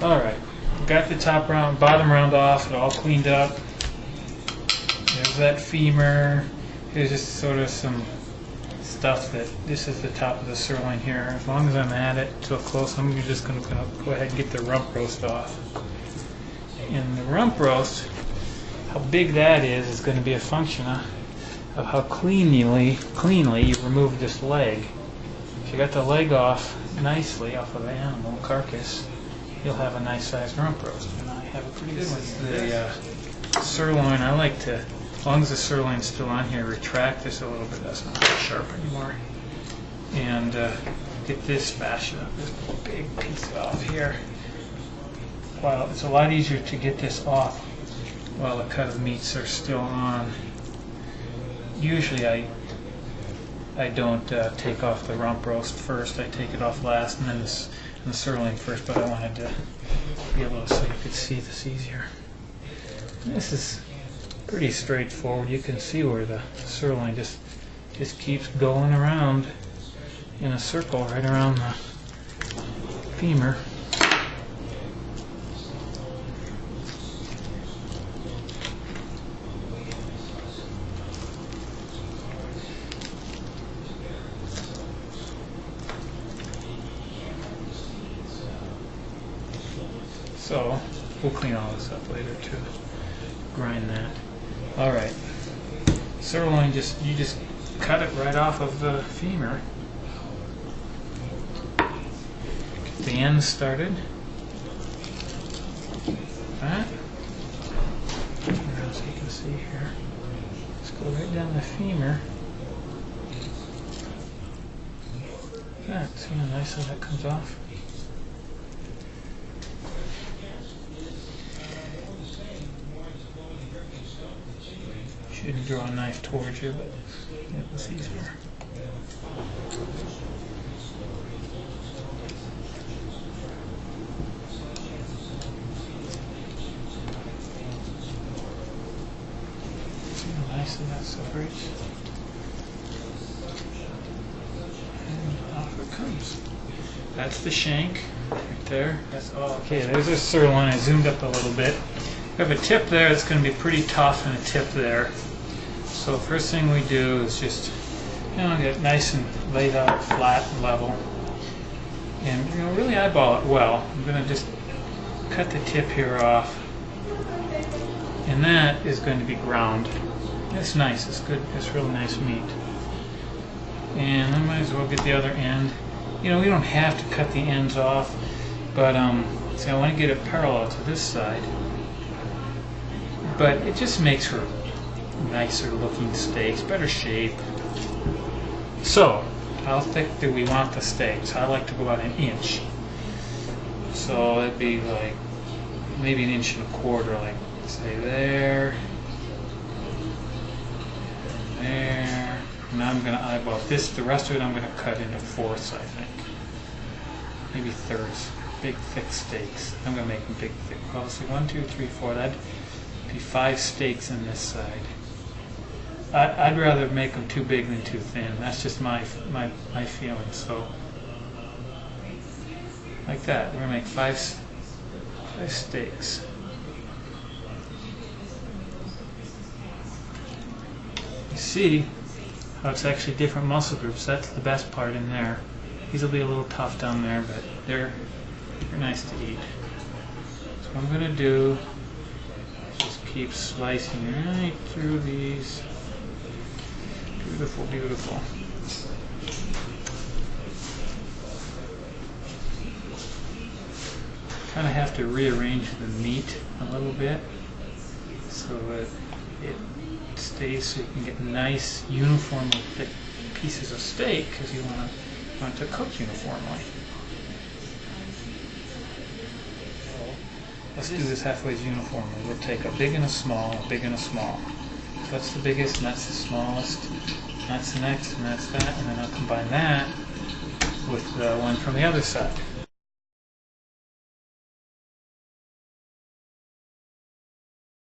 Alright, got the top round, bottom round off, it all cleaned up. There's that femur. Here's just sort of some stuff that, this is the top of the sirloin here. As long as I'm at it so close, I'm just going to go ahead and get the rump roast off. And the rump roast, how big that is going to be a function of how cleanly you remove this leg. If you got the leg off nicely off of the animal carcass, you'll have a nice sized rump roast. And I have a pretty good one. The sirloin, I like to, as long as the sirloin's still on here, retract this a little bit. That's not sharp anymore. And get this fashion up, this big piece off here. Wow, it's a lot easier to get this off while the cut of meats are still on. Usually I don't take off the rump roast first. I take it off last and then the sirloin first, but I wanted to be able to so you could see this easier. This is pretty straightforward. You can see where the sirloin just keeps going around in a circle right around the femur. So we'll clean all this up later too. Grind that. Alright. Sirloin, you just cut it right off of the femur. Get the ends started. Right. So you can see here. Just go right down the femur. That. See how nicely that comes off? Shouldn't draw a knife towards you, but it was easier. See how nicely that separates? And off it comes. That's the shank right there. That's all. Okay, there's a sirloin. I zoomed up a little bit. We have a tip there that's going to be pretty tough and a tip there. So the first thing we do is just, get nice and laid out flat and level. And really eyeball it well. I'm going to just cut the tip here off. And that is going to be ground. It's nice, it's good, it's really nice meat. And I might as well get the other end. We don't have to cut the ends off, but see, I want to get it parallel to this side. But it just makes for nicer looking steaks, better shape. So, how thick do we want the steaks? I like to go about 1 inch. So it'd be like maybe 1.25 inches, like say there, there. Now I'm going to eyeball this. The rest of it I'm going to cut into fourths, I think. Maybe thirds. Big thick steaks. I'm going to make them big thick. Well, see, 1, 2, 3, 4. That'd be 5 steaks on this side. I'd rather make them too big than too thin. That's just my feeling. So, like that. We're gonna make 5 steaks. You see how it's actually different muscle groups. That's the best part in there. These will be a little tough down there, but they're nice to eat. So what I'm gonna do is just keep slicing right through these. Beautiful, beautiful. Kind of have to rearrange the meat a little bit so that it stays so you can get nice, uniformly thick pieces of steak because you want it to cook uniformly. Let's do this halfway uniformly. We'll take a big and a small, a big and a small. So that's the biggest and that's the smallest. That's the next and that's that, and then I'll combine that with the one from the other side.